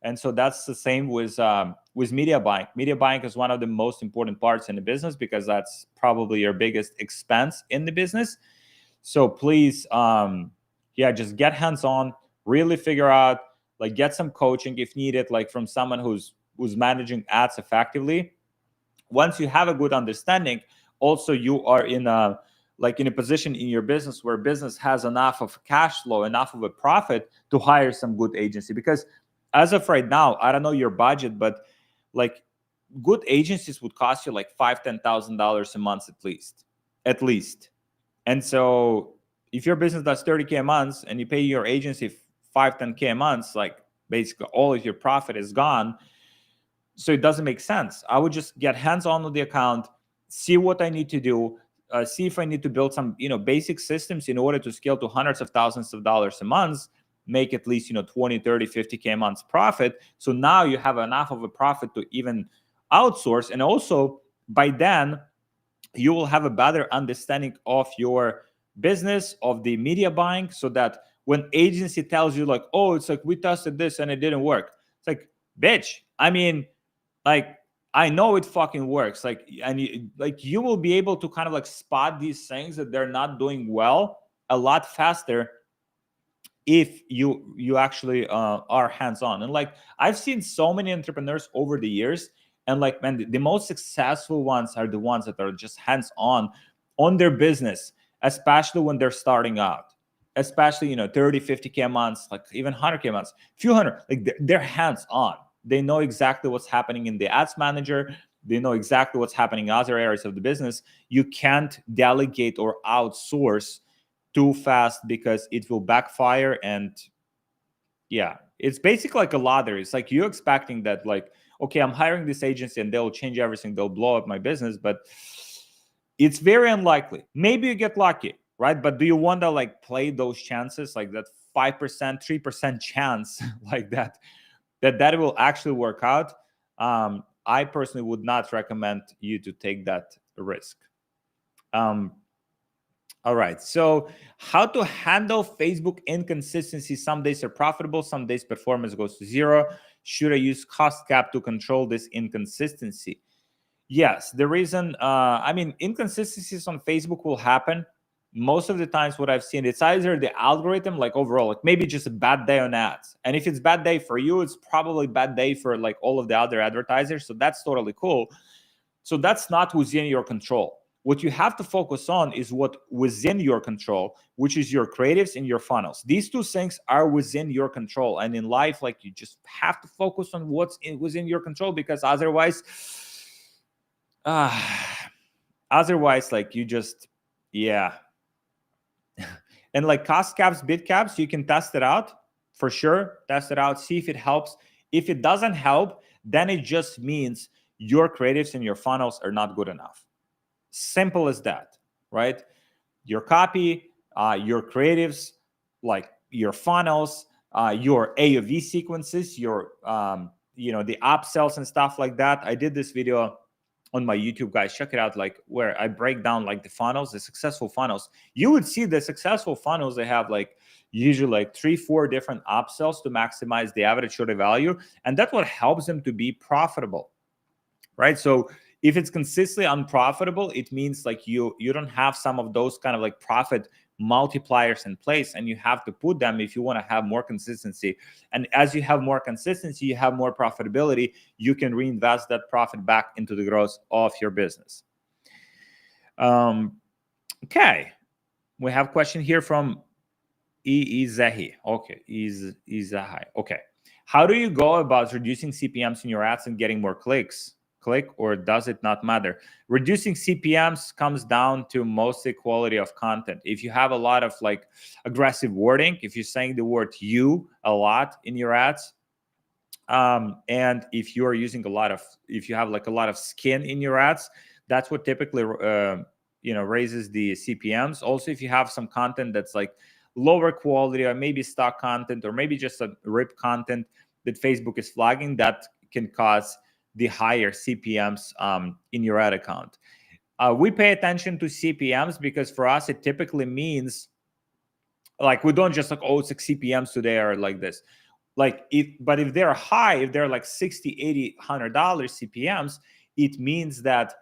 And so that's the same with media buying. Media buying is one of the most important parts in the business, because that's probably your biggest expense in the business. So please, just get hands-on, really figure out, like, get some coaching if needed, like from someone who's managing ads effectively. Once you have a good understanding, also you are in a position in your business where business has enough of cash flow, enough of a profit to hire some good agency. Because as of right now, I don't know your budget, but like, good agencies would cost you like $5,000-$10,000 a month at least. And so if your business does 30K a month and you pay your agency $5,000-$10K a month, like basically all of your profit is gone. So it doesn't make sense. I would just get hands-on with the account, see what I need to do, see if I need to build some basic systems in order to scale to hundreds of thousands of dollars a month, make at least 20, 30, 50K a month profit. So now you have enough of a profit to even outsource. And also by then you will have a better understanding of your business, of the media buying, so that when agency tells you like, oh, it's like we tested this and it didn't work, it's like, bitch, I mean, like, I know it fucking works. Like, and you will be able to kind of like spot these things that they're not doing well a lot faster if you actually are hands-on. And like, I've seen so many entrepreneurs over the years, and like, man, the most successful ones are the ones that are just hands-on on their business, especially when they're starting out, especially 30, 50K a month, like even 100K a month, few hundred, like they're hands-on. They know exactly what's happening in the ads manager. They know exactly what's happening in other areas of the business. You can't delegate or outsource too fast, because it will backfire. And Yeah, it's basically like a lottery. It's like you expecting that, like, okay, I'm hiring this agency and they'll change everything, they'll blow up my business, but it's very unlikely. Maybe you get lucky, right? But do you want to like play those chances, like that 5%, 3% chance, like that will actually work out? I personally would not recommend you to take that risk. All right. So, how to handle Facebook inconsistency? Some days are profitable, some days performance goes to zero. Should I use cost cap to control this inconsistency? Yes. The reason, inconsistencies on Facebook will happen. Most of the times, what I've seen, it's either the algorithm, like overall, like maybe just a bad day on ads. And if it's bad day for you, it's probably bad day for like all of the other advertisers. So that's totally cool. So that's not within your control. What you have to focus on is what within your control, which is your creatives and your funnels. These two things are within your control. And in life, like, you just have to focus on what's within your control, because otherwise, like you just, yeah. And like cost caps, bid caps, you can test it out for sure. Test it out, see if it helps. If it doesn't help, then it just means your creatives and your funnels are not good enough. Simple as that, right? Your copy, your creatives, like your funnels, your AOV sequences, your the upsells and stuff like that. I did this video on my YouTube, guys. Check it out, like where I break down like the funnels, the successful funnels. You would see the successful funnels, they have like usually like 3-4 different upsells to maximize the average order value, and that's what helps them to be profitable, right? So if it's consistently unprofitable, it means like you don't have some of those kind of like profit multipliers in place, and you have to put them if you want to have more consistency. And as you have more consistency, you have more profitability, you can reinvest that profit back into the growth of your business. Okay, we have a question here from Izahi. Okay, Izahi. Okay, how do you go about reducing CPMs in your ads and getting more clicks? Or does it not matter? Reducing CPMs comes down to mostly quality of content. If you have a lot of like aggressive wording, if you're saying the word "you" a lot in your ads, and if you are using if you have like a lot of skin in your ads, that's what typically raises the CPMs. Also, if you have some content that's like lower quality, or maybe stock content, or maybe just a rip content that Facebook is flagging, that can cause the higher CPMs in your ad account. We pay attention to CPMs because for us, it typically means like we don't just like, oh, it's like CPMs today are like this. Like but if they're high, if they're like $60, $80, $100 CPMs, it means that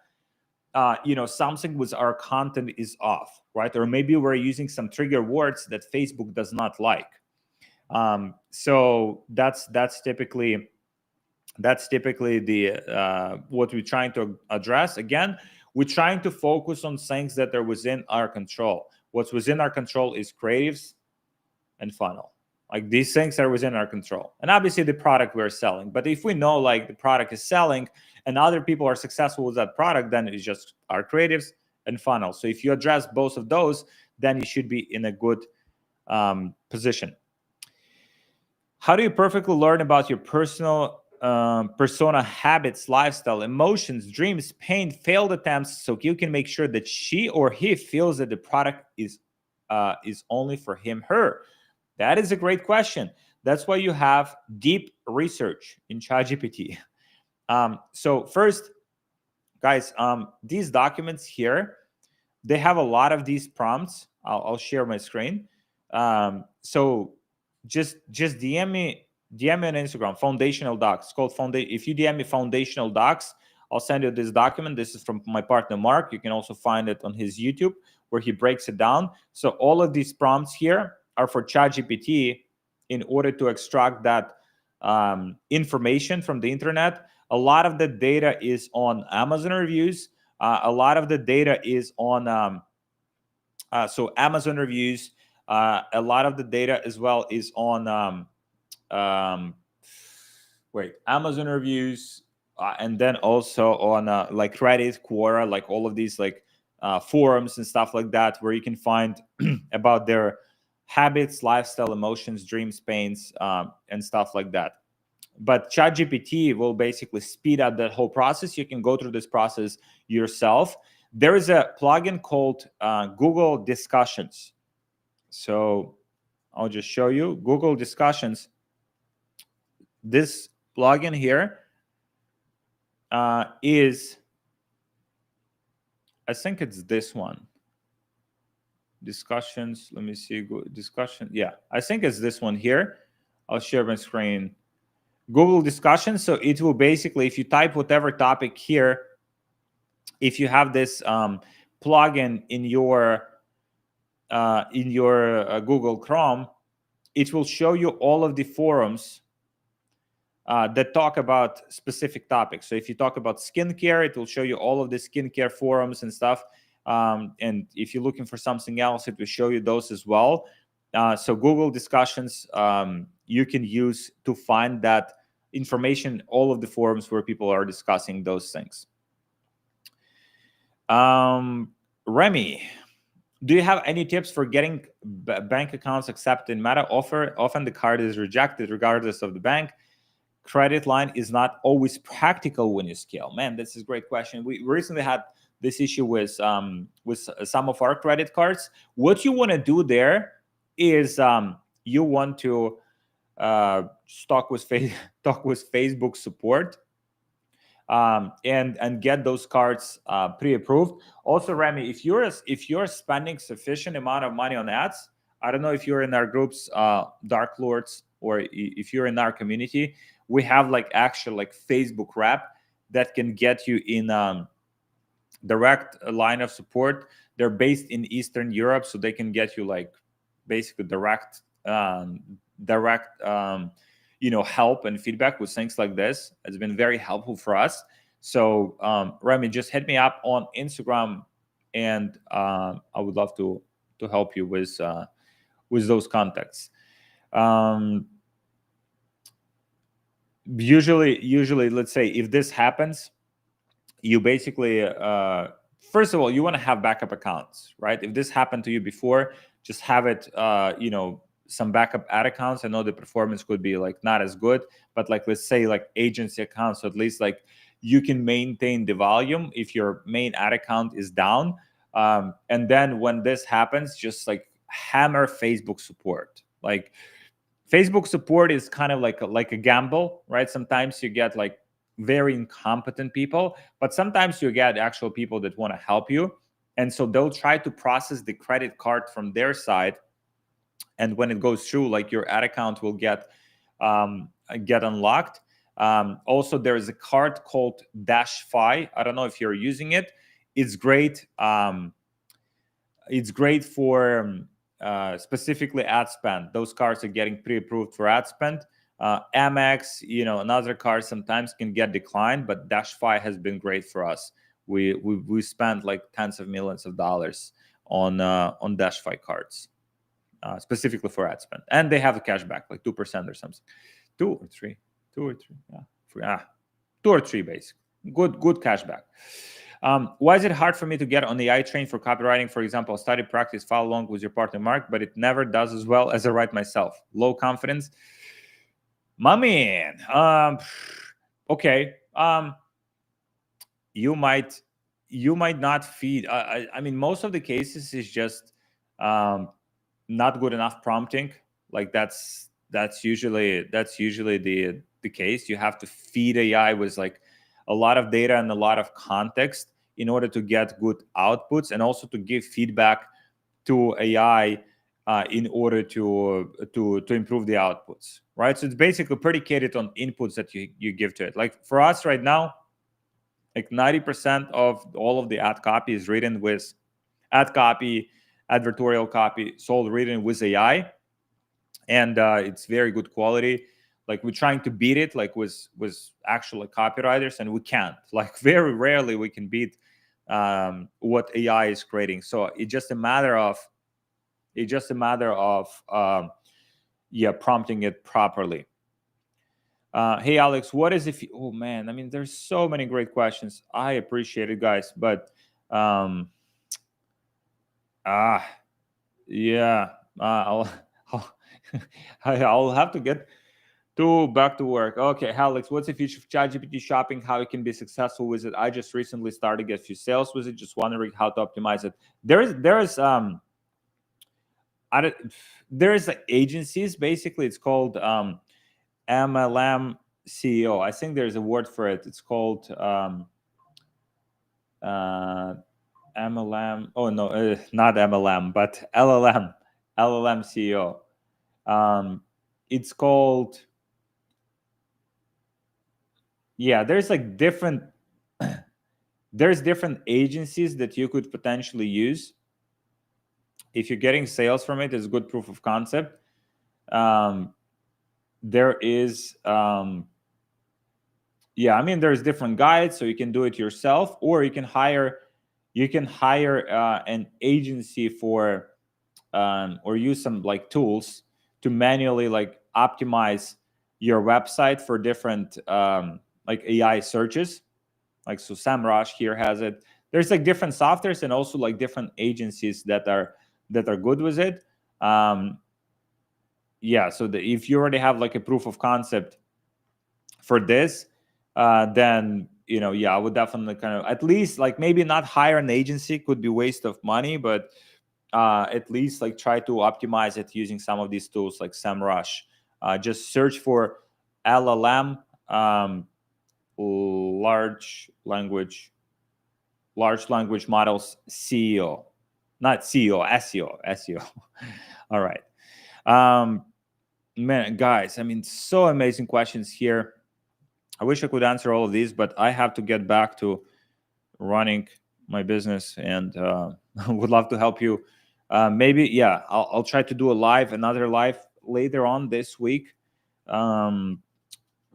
something with our content is off, right? Or maybe we're using some trigger words that Facebook does not like. So that's typically the what we're trying to address. Again, we're trying to focus on things that are within our control. What's within our control is creatives and funnel. Like these things are within our control, and obviously the product we're selling. But if we know like the product is selling and other people are successful with that product, then it's just our creatives and funnel. So if you address both of those, then you should be in a good position. How do you perfectly learn about your personal persona, habits, lifestyle, emotions, dreams, pain, failed attempts, so you can make sure that she or he feels that the product is only for him, her? That is a great question. That's why you have deep research in ChatGPT. So first, guys, these documents here, they have a lot of these prompts. I'll share my screen. So just DM me on Instagram, Foundational Docs. It's called If you DM me Foundational Docs, I'll send you this document. This is from my partner Mark. You can also find it on his YouTube where he breaks it down. So all of these prompts here are for ChatGPT in order to extract that information from the internet. A lot of the data is on Amazon reviews. A lot of the data is on so Amazon reviews. A lot of the data as well is on Amazon reviews, and then also on like Reddit, Quora, like all of these like forums and stuff like that, where you can find about their habits, lifestyle, emotions, dreams, pains, and stuff like that. But ChatGPT will basically speed up that whole process. You can go through this process yourself. There is a plugin called Google Discussions. So I'll just show you Google Discussions. This plugin here is, I think it's this one. Discussions. Let me see. Discussion. Yeah, I think it's this one here. I'll share my screen. Google Discussions. So it will basically, if you type whatever topic here, if you have this plugin in your Google Chrome, it will show you all of the forums that talk about specific topics. So if you talk about skincare, it will show you all of the skincare forums and stuff. And if you're looking for something else, it will show you those as well. So Google Discussions, you can use to find that information, all of the forums where people are discussing those things. Remy, do you have any tips for getting bank accounts accepted in Meta? Often the card is rejected regardless of the bank. Credit line is not always practical when you scale. Man, this is a great question. We recently had this issue with some of our credit cards. What you want to do there is you want to talk with Facebook support and get those cards pre-approved. Also, Remy, if you're spending sufficient amount of money on ads, I don't know if you're in our groups, Dark Lords, or if you're in our community, we have like actual like Facebook rep that can get you in direct line of support. They're based in Eastern Europe, so they can get you like basically direct help and feedback with things like this. It's been very helpful for us. So Remy, just hit me up on Instagram, and I would love to help you with those contacts. Usually, let's say if this happens, you basically first of all, you want to have backup accounts, right? If this happened to you before, just have it some backup ad accounts. I know the performance could be like not as good, but like let's say like agency accounts, so at least like you can maintain the volume if your main ad account is down. And then when this happens, just like hammer Facebook support. Like Facebook support is kind of like a gamble, right? Sometimes you get like very incompetent people, but sometimes you get actual people that want to help you. And so they'll try to process the credit card from their side. And when it goes through, like your ad account will get unlocked. Also, there is a card called DashFi. I don't know if you're using it. It's great. It's great for specifically ad spend. Those cards are getting pre-approved for ad spend. Amex, and other cards sometimes can get declined, but DashFi has been great for us. We spent like tens of millions of dollars on DashFi cards. Specifically for ad spend, and they have a cashback like 2% or something, 2 or 3, yeah, 2 or 3 basically. Good cashback. Why is it hard for me to get on the AI train for copywriting? For example, study, practice, follow along with your partner Mark, but it never does as well as I write myself. Low confidence, my man. Okay, you might not feed. I mean, most of the cases is just not good enough prompting. Like that's usually the case. You have to feed AI with like a lot of data and a lot of context in order to get good outputs, and also to give feedback to AI in order to improve the outputs, right? So it's basically predicated on inputs that you give to it. Like for us right now, like 90% of all of the ad copy is written with ad copy, advertorial copy. It's all written with AI, and it's very good quality. Like we're trying to beat it, like with actual copywriters, and we can't. Like very rarely we can beat what AI is creating. So it's just a matter of prompting it properly. Hey Alex, what is if? Oh man, I mean, there's so many great questions. I appreciate it, guys, but yeah, I'll I'll have to get back to work. Okay, Alex, what's the future of ChatGPT shopping? How it can be successful with it? I just recently started to get a few sales with it. Just wondering how to optimize it. There's I don't, there's like agencies. Basically, it's called MLM CEO. I think there's a word for it. It's called MLM. Oh no, not MLM, but LLM. LLM CEO. It's called. Yeah, there's like different. There's different agencies that you could potentially use. If you're getting sales from it, it's good proof of concept. There is yeah, I mean, there's different guides, so you can do it yourself, or you can hire an agency for or use some like tools to manually like optimize your website for different like AI searches. Like, so SEMrush here has it. There's like different softwares and also like different agencies that are good with it. Yeah, so if you already have like a proof of concept for this, then yeah, I would definitely kind of at least like maybe not hire an agency, could be waste of money, but at least like try to optimize it using some of these tools like SEMrush. Just search for LLM, large language models CEO, not CEO, SEO. All right. Man, guys, I mean, so amazing questions here. I wish I could answer all of these, but I have to get back to running my business, and would love to help you. Maybe, yeah, I'll try to do another live later on this week,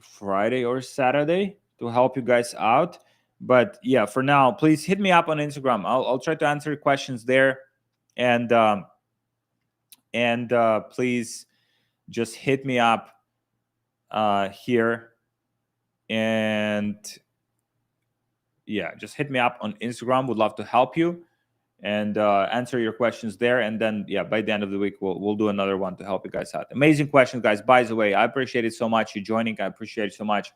Friday or Saturday, to help you guys out. But yeah, for now, please hit me up on Instagram. I'll try to answer questions there, and please just hit me up here, and yeah, just hit me up on Instagram. Would love to help you and answer your questions there. And then yeah, by the end of the week, we'll do another one to help you guys out. Amazing questions, guys. By the way, I appreciate it so much you joining. I appreciate it so much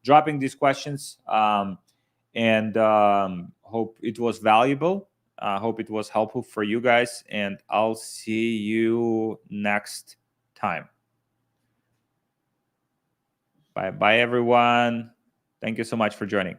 dropping these questions. And hope it was valuable. Hope it was helpful for you guys. And I'll see you next time. Bye, everyone. Thank you so much for joining.